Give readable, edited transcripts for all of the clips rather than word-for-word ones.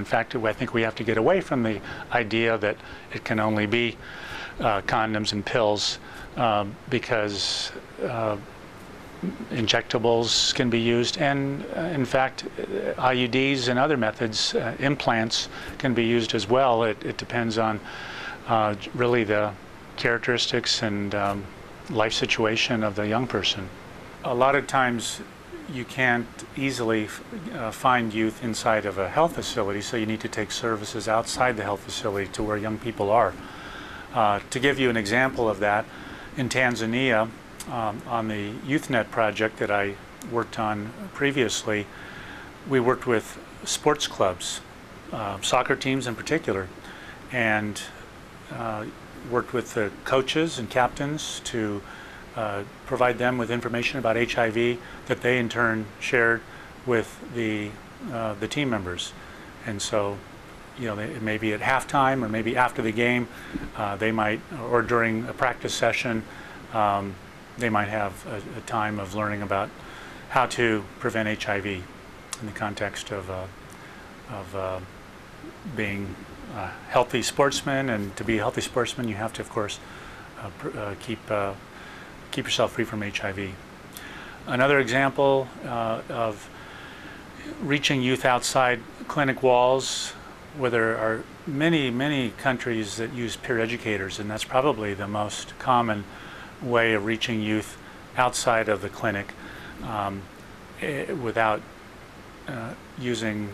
fact, I think we have to get away from the idea that it can only be condoms and pills, because injectables can be used, and in fact IUDs and other methods, implants, can be used as well. It depends on really the characteristics and life situation of the young person. A lot of times you can't easily find youth inside of a health facility, so you need to take services outside the health facility to where young people are. To give you an example of that, in Tanzania, on the YouthNet project that I worked on previously, we worked with sports clubs, soccer teams in particular, and worked with the coaches and captains to provide them with information about HIV that they in turn shared with the team members. And so, you know, it may be at halftime or maybe after the game, they might, or during a practice session, they might have a time of learning about how to prevent HIV in the context of being a healthy sportsman. And to be a healthy sportsman, you have to, of course, keep yourself free from HIV. Another example of reaching youth outside clinic walls, where there are many countries that use peer educators, and that's probably the most common way of reaching youth outside of the clinic without using,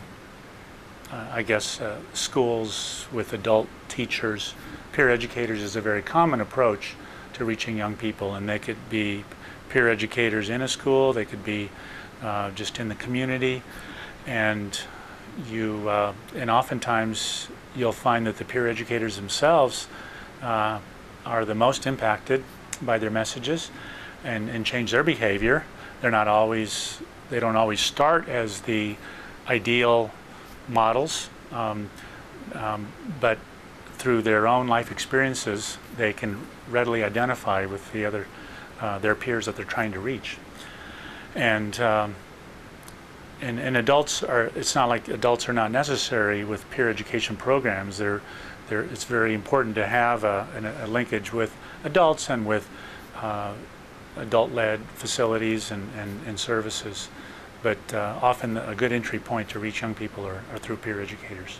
I guess, schools with adult teachers. Peer educators is a very common approach to reaching young people, and they could be peer educators in a school, they could be just in the community, and oftentimes you'll find that the peer educators themselves are the most impacted by their messages and change their behavior. They don't always start as the ideal models, but through their own life experiences, they can readily identify with the other their peers that they're trying to reach. And adults are. It's not like adults are not necessary with peer education programs. It's very important to have a linkage with adults and with adult-led facilities and services. But often a good entry point to reach young people are through peer educators.